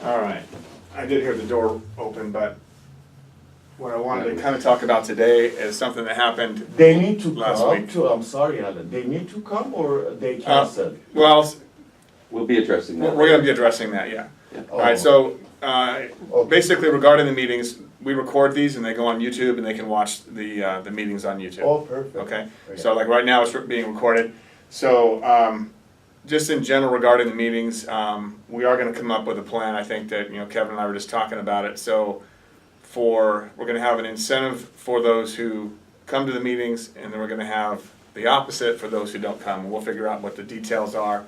All right. I did hear the door open, but what I wanted to kind of talk about today is something that happened They need to last come week. to, I'm sorry, Alan, they need to come or they cancel? Well, We'll be addressing that. we're going to be addressing that, yeah. All right, so basically regarding the meetings, we record these and they go on YouTube and they can watch the meetings on YouTube. Oh, perfect. Okay, so like right now it's being recorded. So just in general regarding the meetings, we are going to come up with a plan. I think that Kevin and I were just talking about it. So we're going to have an incentive for those who come to the meetings, and then we're going to have the opposite for those who don't come. We'll figure out what the details are,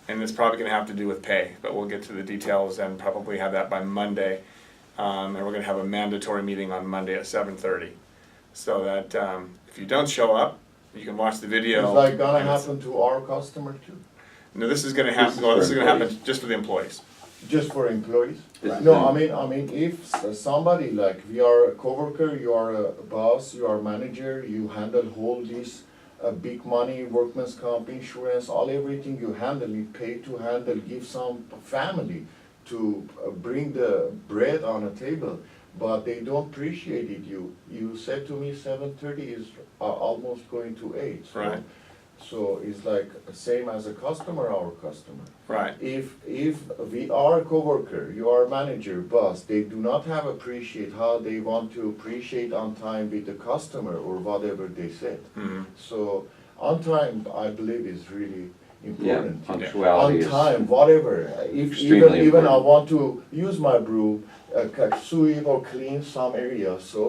and it's probably going to have to do with pay. But we'll get to the details and probably have that by Monday. And we're going to have a mandatory meeting on Monday at 7:30, so that if you don't show up, you can watch the video. Is like gonna happen to our customer too? No, this is going to happen. Well, this is going to happen just for the employees. Just for employees? Right. No, I mean, if somebody like, we are a coworker, you are a boss, you are a manager, you handle whole this big money, workman's comp, insurance, everything you handle, you pay to handle, give some family to bring the bread on a table, but they don't appreciate it. You said to me 7:30 is almost going to 8. So, Right. so it's like same as a customer, our customer. Right. If we are a coworker, you are a manager, boss, they do not have appreciate how they want to appreciate on time with the customer or whatever they said. Mm-hmm. So on time, I believe is really Yeah, important. punctuality On time, whatever. If extremely even I important. want to use my broom, sweep or clean some area, so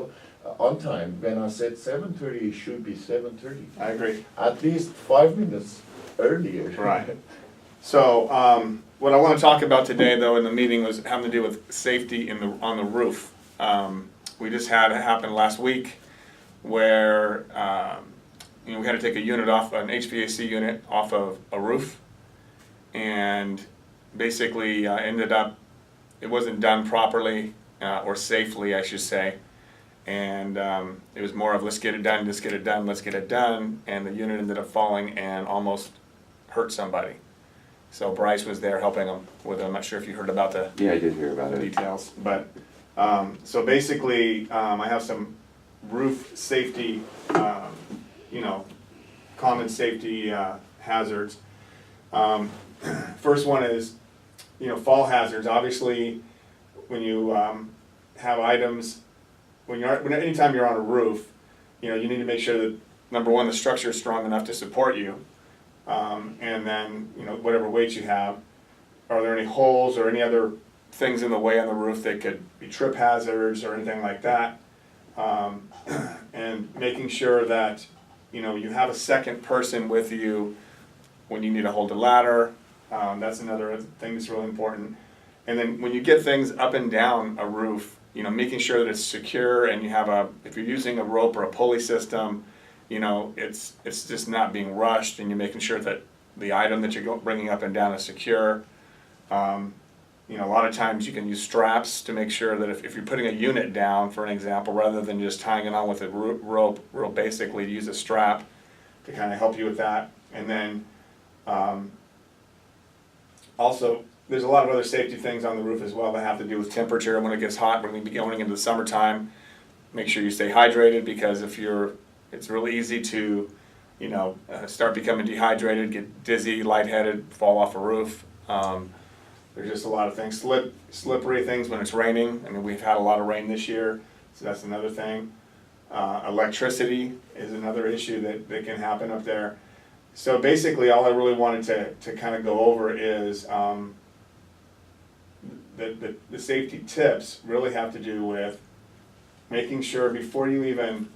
on time, when I said 7:30, it should be 7:30. I agree. At least 5 minutes earlier. Right. So what I want to talk about today, though, in the meeting was having to do with safety on the roof. We just had it happen last week where we had to take a unit off, an HVAC unit off of a roof, and basically ended up, it wasn't done properly or safely, I should say. And it was more of let's get it done, let's get it done, let's get it done, and the unit ended up falling and almost hurt somebody. So Bryce was there helping him with it. I'm not sure if you heard about the Yeah, I did hear about it. details, but so basically I have some roof safety, common safety hazards. First one is, fall hazards. Obviously, when you have items, anytime you're on a roof, you need to make sure that, number one, the structure is strong enough to support you, and then whatever weight you have. Are there any holes or any other things in the way on the roof that could be trip hazards or anything like that? And making sure that you have a second person with you when you need to hold a ladder. That's another thing that's really important. And then when you get things up and down a roof, making sure that it's secure, and you have if you're using a rope or a pulley system, it's just not being rushed, and you're making sure that the item that you're bringing up and down is secure. A lot of times you can use straps to make sure that if you're putting a unit down, for an example, rather than just tying it on with a rope, real basically use a strap to kind of help you with that. And then also, there's a lot of other safety things on the roof as well that have to do with temperature. When it gets hot, we're going to be going into the summertime. Make sure you stay hydrated, because it's really easy to, start becoming dehydrated, get dizzy, lightheaded, fall off a roof. There's just a lot of things, slippery things when it's raining. I mean, we've had a lot of rain this year, so that's another thing. Electricity is another issue that can happen up there. So basically, all I really wanted to kind of go over is the safety tips really have to do with making sure before you even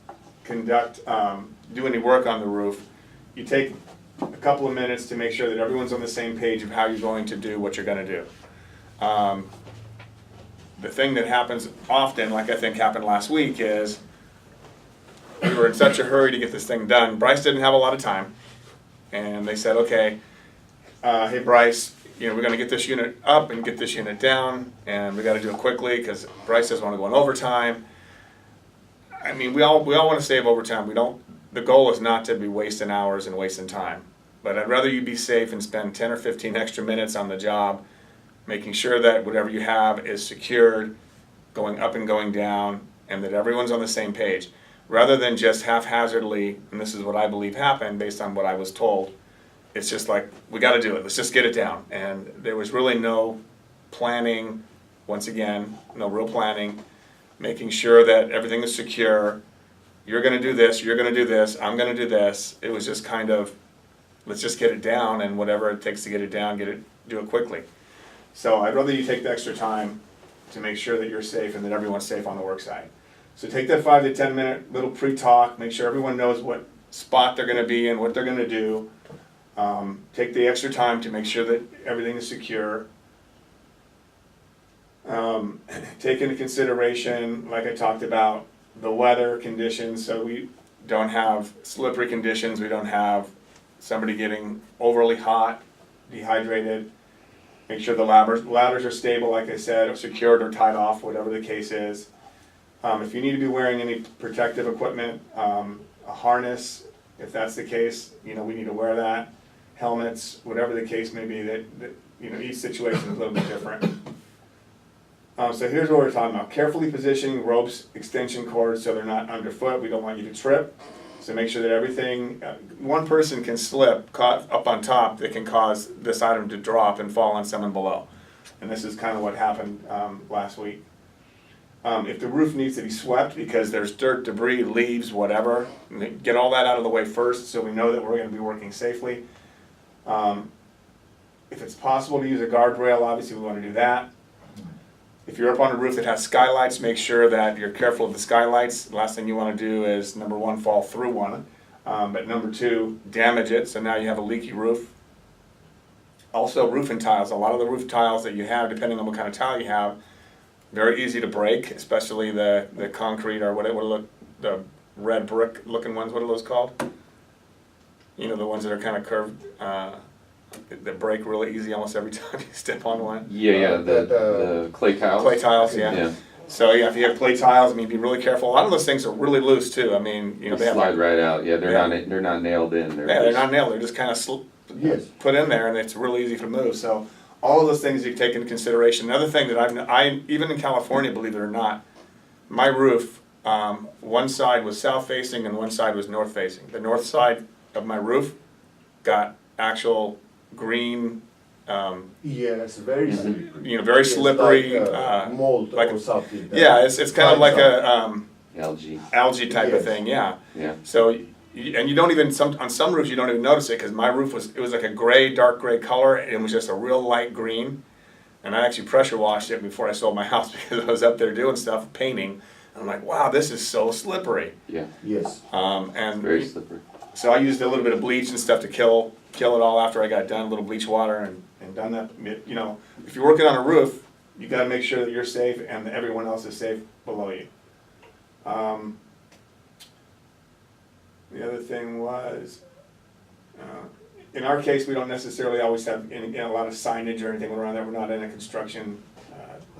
do any work on the roof, you take a couple of minutes to make sure that everyone's on the same page of how you're going to do what you're going to do. The thing that happens often, like I think happened last week, is we were in such a hurry to get this thing done. Bryce didn't have a lot of time, and they said, okay, hey Bryce, we're going to get this unit up and get this unit down, and we got to do it quickly because Bryce doesn't want to go in overtime. I mean, we all want to save overtime. The goal is not to be wasting hours and wasting time. But I'd rather you be safe and spend 10 or 15 extra minutes on the job, making sure that whatever you have is secured, going up and going down, and that everyone's on the same page. Rather than just haphazardly, and this is what I believe happened based on what I was told, it's just like, we gotta do it, let's just get it down. And there was really no planning, once again, no real planning, making sure that everything is secure. You're gonna do this, you're gonna do this, I'm gonna do this. It was just kind of, let's just get it down, and whatever it takes to get it down, do it quickly. So I'd rather you take the extra time to make sure that you're safe and that everyone's safe on the work site. So take that 5 to 10 minute little pre-talk, make sure everyone knows what spot they're gonna be in, what they're gonna do. Take the extra time to make sure that everything is secure. Take into consideration, like I talked about, the weather conditions, so we don't have slippery conditions, we don't have somebody getting overly hot, dehydrated. Make sure the ladders are stable, like I said, or secured or tied off, whatever the case is. If you need to be wearing any protective equipment, a harness, if that's the case, we need to wear that. Helmets, whatever the case may be, that each situation is a little bit different. So here's what we're talking about. Carefully positioning ropes, extension cords so they're not underfoot. We don't want you to trip. So make sure that everything, one person can slip caught up on top that can cause this item to drop and fall on someone below. And this is kind of what happened last week. If the roof needs to be swept because there's dirt, debris, leaves, whatever, get all that out of the way first so we know that we're going to be working safely. If it's possible to use a guardrail, obviously we want to do that. If you're up on a roof that has skylights, make sure that you're careful of the skylights. The last thing you want to do is, number one, fall through one, but number two, damage it, so now you have a leaky roof. Also, roofing tiles. A lot of the roof tiles that you have, depending on what kind of tile you have, very easy to break, especially the concrete or the red brick looking ones. What are those called? The ones that are kind of curved, that break really easy almost every time you step on one. Yeah, the clay tiles. Clay tiles, yeah. So yeah, if you have clay tiles, be really careful. A lot of those things are really loose too. They slide right out. Yeah, they're not nailed in. They're not nailed. They're just kind of put in there, and it's really easy to move. So all of those things you take into consideration. Another thing that I even in California, believe it or not, my roof, one side was south facing and one side was north facing. The north side of my roof got actual green. Yes, very slippery. Very slippery. Like, mold or something. Yeah, it's kind of like a algae type of thing. Yeah. Yeah. So. And you don't even, on some roofs you don't even notice it, because my roof was like a dark gray color, and it was just a real light green. And I actually pressure washed it before I sold my house because I was up there doing stuff, painting. And I'm like, wow, this is so slippery. Yeah. Yes. And very slippery. So I used a little bit of bleach and stuff to kill it all after I got done, a little bleach water and done that. If you're working on a roof, you got to make sure that you're safe and that everyone else is safe below you. The other thing was, in our case, we don't necessarily always have a lot of signage or anything around that. We're not in a construction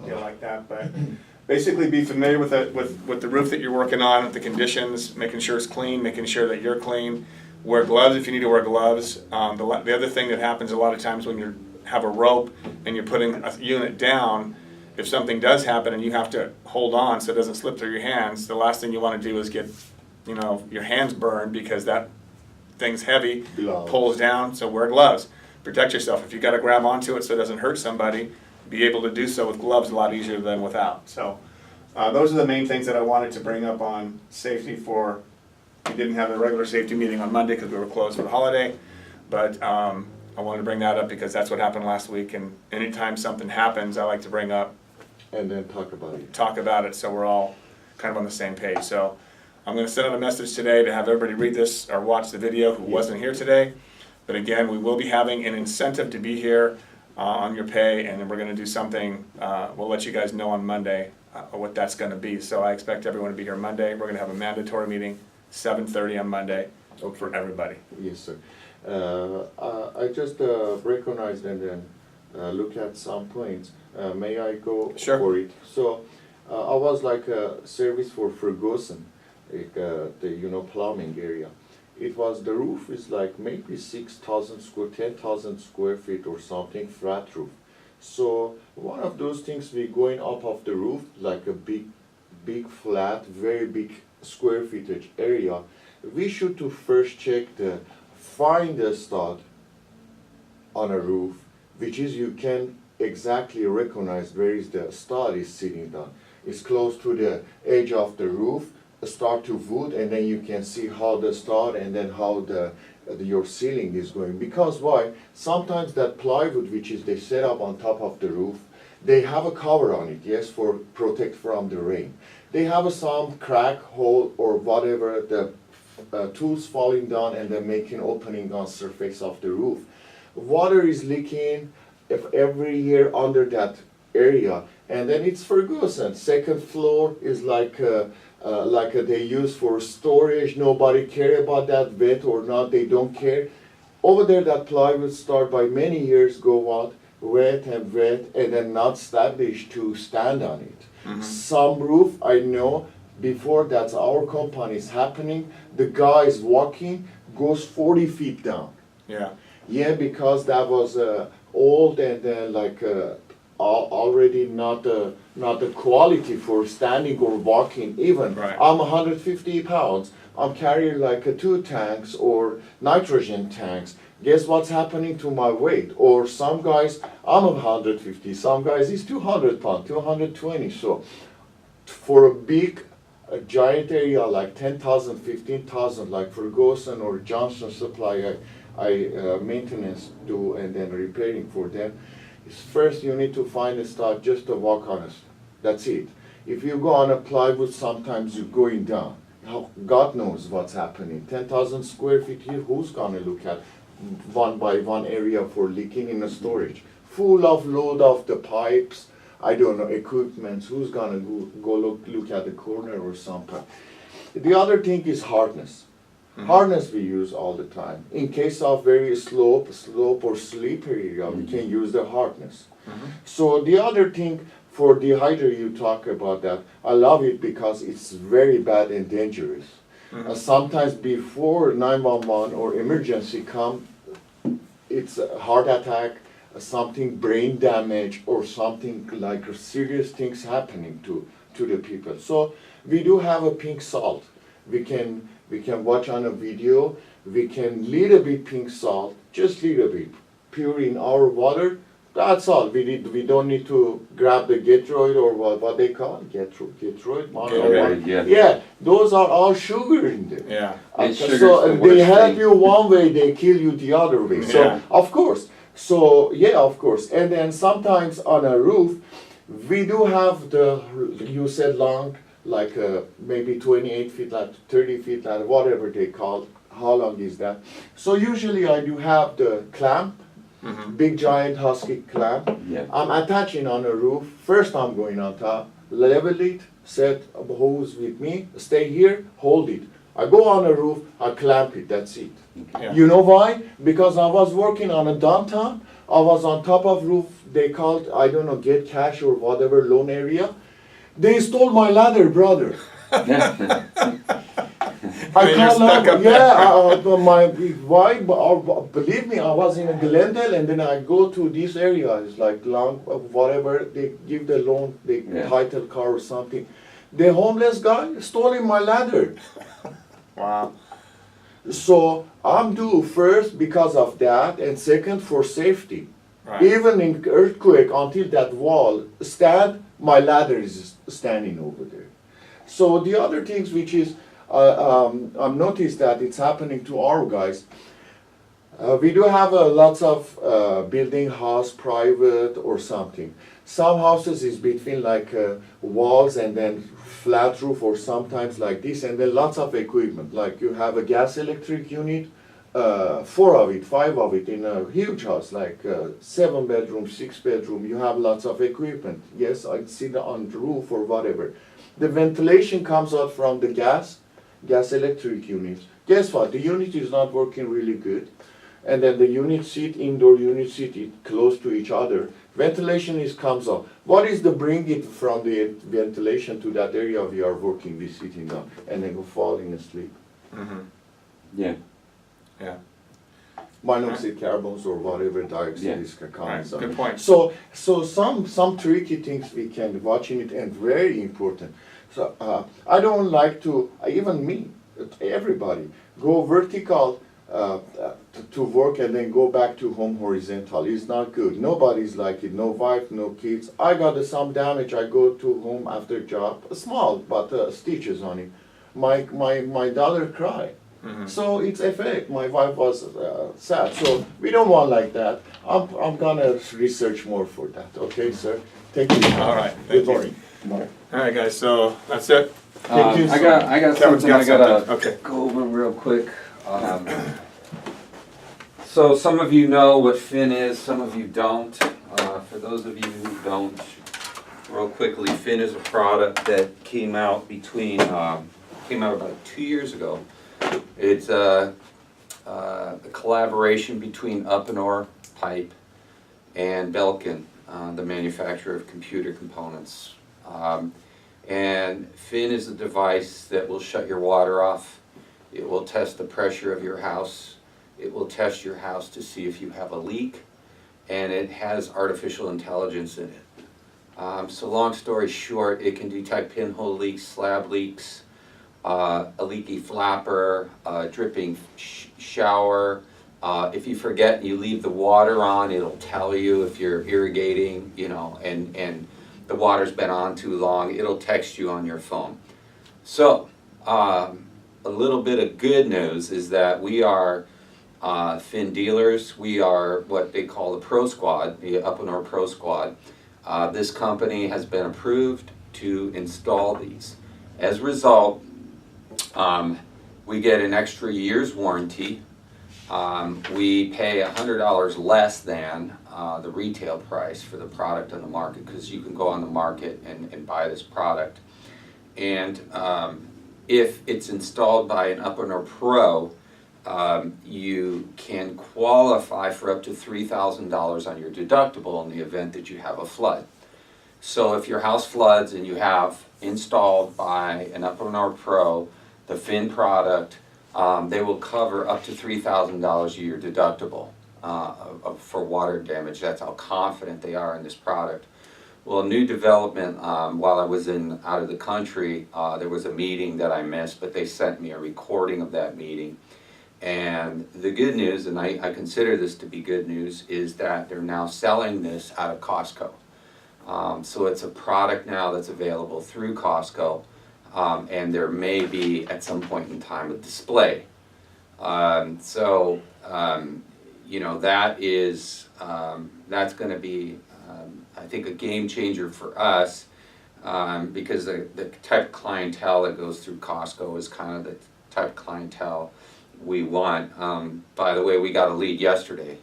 deal like that, but basically be familiar with the roof that you're working on, with the conditions, making sure it's clean, making sure that you're clean. Wear gloves if you need to wear gloves. The other thing that happens a lot of times when you have a rope and you're putting a unit down, if something does happen and you have to hold on so it doesn't slip through your hands, the last thing you want to do is get your hands burned, because that thing's heavy, pulls down, so wear gloves. Protect yourself. If you got to grab onto it so it doesn't hurt somebody, be able to do so with gloves a lot easier than without. So those are the main things that I wanted to bring up on safety for. We didn't have a regular safety meeting on Monday because we were closed for the holiday, but I wanted to bring that up because that's what happened last week, and anytime something happens, I like to bring up and then talk about it so we're all kind of on the same page. So I'm going to send out a message today to have everybody read this or watch the video who wasn't here today. But again, we will be having an incentive to be here on your pay, and then we're going to do something. We'll let you guys know on Monday what that's going to be. So I expect everyone to be here Monday. We're going to have a mandatory meeting, 7:30 on Monday, for everybody. Yes, sir. I just recognized and then look at some points. May I go for it? So I was like a service for Ferguson. The plumbing area. it was, the roof is like maybe 10,000 square feet or something, flat roof. So one of those things, we going up of the roof, like a big flat, very big square footage area. We should to first check find the stud on a roof, which is you can exactly recognize where is the stud is sitting down. It's close to the edge of the roof, start to wood, and then you can see how the stud and then how your ceiling is going. Because why? Sometimes that plywood which is they set up on top of the roof, they have a cover on it, yes, for protect from the rain. They have some crack, hole, or whatever, the tools falling down and then making opening on surface of the roof. Water is leaking every year under that area, and then it's Ferguson. Second floor is like they use for storage. Nobody care about that wet or not. They don't care. Over there, that plywood start by many years go what wet, and then not established to stand on it. Mm-hmm. Some roof I know before that's our company is happening. The guy is walking goes 40 feet down. Yeah. Yeah, because that was old and already not the quality for standing or walking even. Right. I'm 150 pounds. I'm carrying like 2 tanks or nitrogen tanks. Guess what's happening to my weight? Or some guys, I'm 150, some guys is 200 pounds, 220. So for a giant area like 10,000, 15,000, like Ferguson or Johnson Supply, I maintenance do and then repairing for them. Is first you need to find a stud just to walk on it. That's it. If you go on a plywood, sometimes you're going down. God knows what's happening. 10,000 square feet here, who's gonna look at one by one area for leaking in a storage? Full of load of the pipes, I don't know, equipment, who's gonna go look at the corner or something. The other thing is hardness. Mm-hmm. Harness we use all the time. In case of very slope or slippery area, we can use the hardness. Mm-hmm. So the other thing for dehydrator, you talk about that. I love it because it's very bad and dangerous. Mm-hmm. Sometimes before 911 or emergency come, it's a heart attack, something brain damage, or something like serious things happening to the people. So we do have a pink salt. We can watch on a video. We can little bit pink salt, just little bit, pure in our water. That's all. We don't need to grab the Gatorade or what they call it, Gatorade. Yeah, those are all sugar in there. Yeah. So they help you one way, they kill you the other way. So Yeah. of course. So yeah, of course. And then sometimes on a roof, we do have you said long, like maybe 28 feet, like 30 feet, like whatever they call. How long is that? So usually I do have the clamp. Mm-hmm. Big giant husky clamp. Yeah. I'm attaching on a roof. First I'm going on top, level it, set a hose with me, stay here, hold it. I go on a roof, I clamp it, that's it. Yeah. You know why? Because I was working on a downtown, I was on top of roof, they called, I don't know, get cash or whatever loan area. They stole my ladder, brother. I And you're can't stuck know. up Yeah, my wife, believe me, I was in a Glendale and then I go to this area. It's like long, whatever they give the loan, the title car or something. The homeless guy stole my ladder. Wow. So I'm due first because of that, and second for safety. Right. Even in earthquake, until that wall stand, my ladder is standing over there. So the other things which is I've noticed that it's happening to our guys. We do have lots of building house, private or something. Some houses is between like walls and then flat roof or sometimes like this, and then lots of equipment. Like you have a gas electric unit, 4 of it, 5 of it in a huge house, like 7 bedroom, 6 bedroom. You have lots of equipment. Yes, I sit on the roof or whatever. The ventilation comes out from the gas electric units. Guess what? The unit is not working really good. And then the indoor unit seat close to each other. Ventilation comes out. What is the bring it from the ventilation to that area we are working, we sitting down, and then go falling asleep? Mm-hmm. Yeah. Yeah. Monoxide carbons or whatever dioxide is All right, coming. good point. So some tricky things we can watching it and very important. So I don't like to, even me, everybody, go vertical to work and then go back to home horizontal. It's not good. Nobody's like it. No wife, no kids. I got some damage. I go to home after job, small but stitches on it. My daughter cried. So it's effect. My wife was sad. So we don't want like that. I'm gonna research more for that. Okay, sir. Thank you. All right, Good thank you. morning. Bye. All right, guys, so that's it. Thank you, I sir. got Kevin's something got I gotta something. Okay. go over real quick. So some of you know what Fin is, some of you don't. For those of you who don't, real quickly, Fin is a product that came out about 2 years ago. It's a collaboration between Up&Or Pipe and Belkin, the manufacturer of computer components. And Fin is a device that will shut your water off. It will test the pressure of your house. It will test your house to see if you have a leak, and it has artificial intelligence in it. So long story short, it can detect pinhole leaks, slab leaks, a leaky flapper, dripping shower. If you forget and you leave the water on, it'll tell you if you're irrigating, you know, and the water's been on too long. It'll text you on your phone. So, a little bit of good news is that we are Fin dealers. We are what they call the Pro Squad, the Up&Or Pro Squad. This company has been approved to install these. As a result, we get an extra year's warranty. We pay $100 less than the retail price for the product on the market, because you can go on the market and buy this product. And if it's installed by an Up&Or Pro, you can qualify for up to $3,000 on your deductible in the event that you have a flood. So if your house floods and you have installed by an Up&Or Pro the Fin product, they will cover up to $3,000 a year deductible for water damage. That's how confident they are in this product. Well, a new development, while I was out of the country, there was a meeting that I missed, but they sent me a recording of that meeting. And the good news, and I consider this to be good news, is that they're now selling this out of Costco. So it's a product now that's available through Costco, and there may be at some point in time a display. You know, that is, that's going to be, I think, a game changer for us, because the type of clientele that goes through Costco is kind of the type of clientele we want. By the way, we got a lead yesterday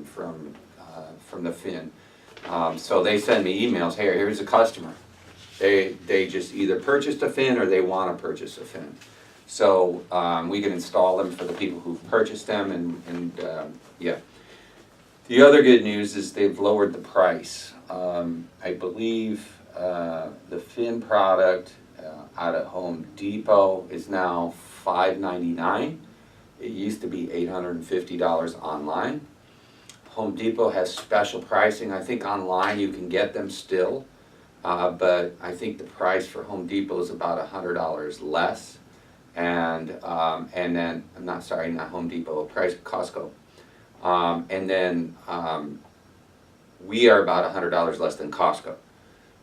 from the Fin. So they send me emails, hey, here's a customer. They just either purchased a Fin or they want to purchase a Fin. So we can install them for the people who've purchased them, and yeah. The other good news is they've lowered the price. I believe the Fin product out at Home Depot is now $5.99. It used to be $850 online. Home Depot has special pricing. I think online you can get them still, but I think the price for Home Depot is about $100 less. And then, not Home Depot, price Costco. And then we are about $100 less than Costco.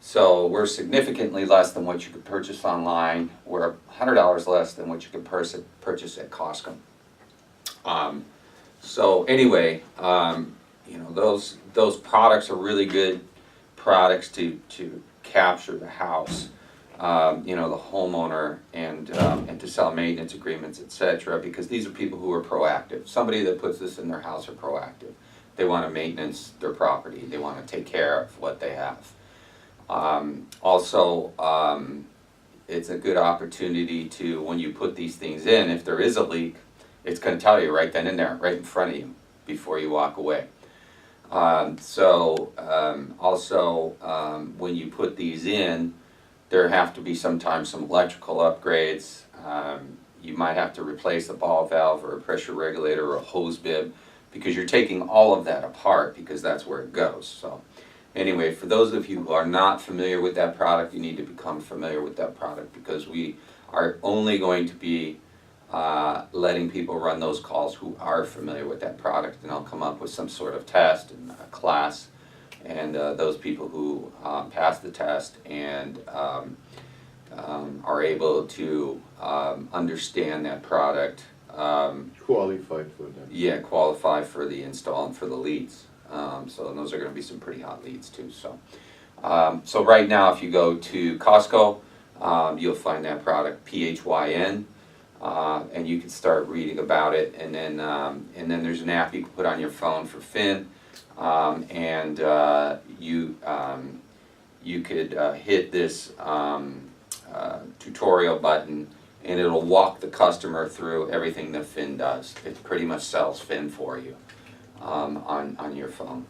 So we're significantly less than what you could purchase online. We're $100 less than what you could purchase at Costco. So anyway, you know, those products are really good products to capture the house, you know, the homeowner, and to sell maintenance agreements, etc. Because these are people who are proactive. Somebody that puts this in their house are proactive. They want to maintenance their property. They want to take care of what they have. Also, it's a good opportunity to, when you put these things in, if there is a leak, it's going to tell you right then and there, right in front of you, before you walk away. Also, when you put these in, there have to be sometimes some electrical upgrades. you might have to replace a ball valve or a pressure regulator or a hose bib, because you're taking all of that apart because that's where it goes. So anyway, for those of you who are not familiar with that product, you need to become familiar with that product, because we are only going to be letting people run those calls who are familiar with that product, and I'll come up with some sort of test and a class, and those people who pass the test and are able to understand that product, Qualified for that. yeah, qualify for the install and for the leads. So and those are going to be some pretty hot leads too. So, so right now, if you go to Costco, you'll find that product, PHYN, and you can start reading about it. And then there's an app you can put on your phone for Finn, and you could hit this tutorial button, and it'll walk the customer through everything that Finn does. It pretty much sells Finn for you on your phone.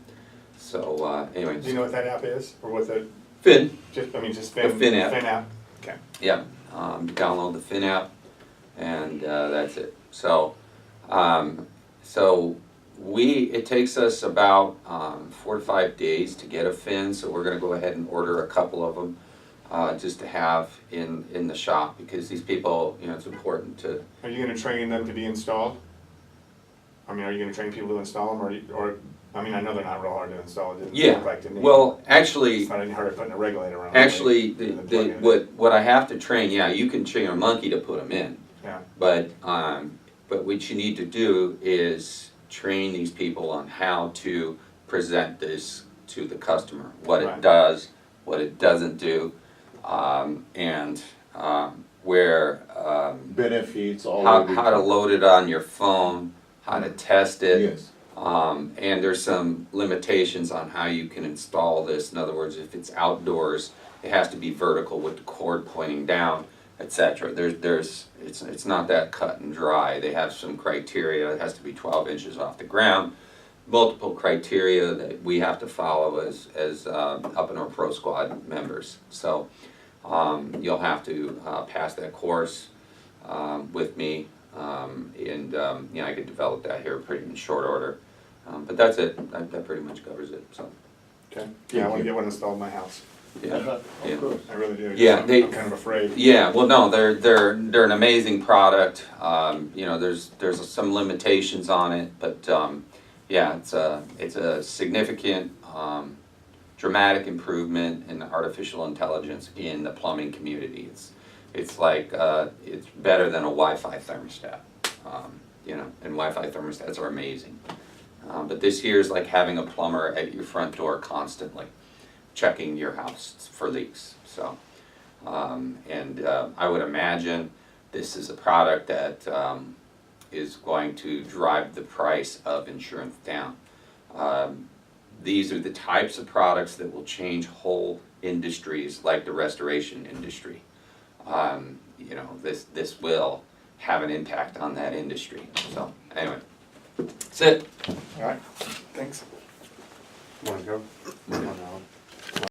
So anyway, Do you know what that app is, or what the, Finn, just The Finn app. Finn app, okay. yeah, download the Finn app, and that's it. So it takes us about 4 to 5 days to get a Finn, so we're going to go ahead and order a couple of them just to have in the shop, because these people, you know, it's important to. Are you gonna train them to be installed? I mean, are you gonna train people to install them, or I mean, I know they're not real hard to install, it didn't Yeah, look like to me. well, actually, It's not any harder putting a regulator on. actually, than plugging it in. what I have to train, yeah, you can train a monkey to put them in, Yeah, but what you need to do is train these people on how to present this to the customer, what it Right. does, what it doesn't do, and where Benefits, all how everything. to load it on your phone, how to test it. Yes. And there's some limitations on how you can install this. In other words, if it's outdoors, it has to be vertical with the cord pointing down, etc. It's not that cut and dry. They have some criteria. It has to be 12 inches off the ground. Multiple criteria that we have to follow as Up in Our Pro Squad members. So you'll have to pass that course with me, and you know, I could develop that here pretty in short order. But that's it. That pretty much covers it. So okay. Yeah, I wanna you. get one installed in my house. yeah. Of Yeah. course. I really do. Yeah, I'm kind of afraid. Yeah, well, no, they're an amazing product. You know, there's some limitations on it, but yeah, it's a significant, dramatic improvement in artificial intelligence in the plumbing community. It's like it's better than a Wi-Fi thermostat. You know, and Wi-Fi thermostats are amazing. But this here is like having a plumber at your front door constantly, checking your house for leaks. So, I would imagine this is a product that is going to drive the price of insurance down. These are the types of products that will change whole industries, like the restoration industry. You know, this will have an impact on that industry. So, anyway, that's it. All right, thanks. Wanna go? No.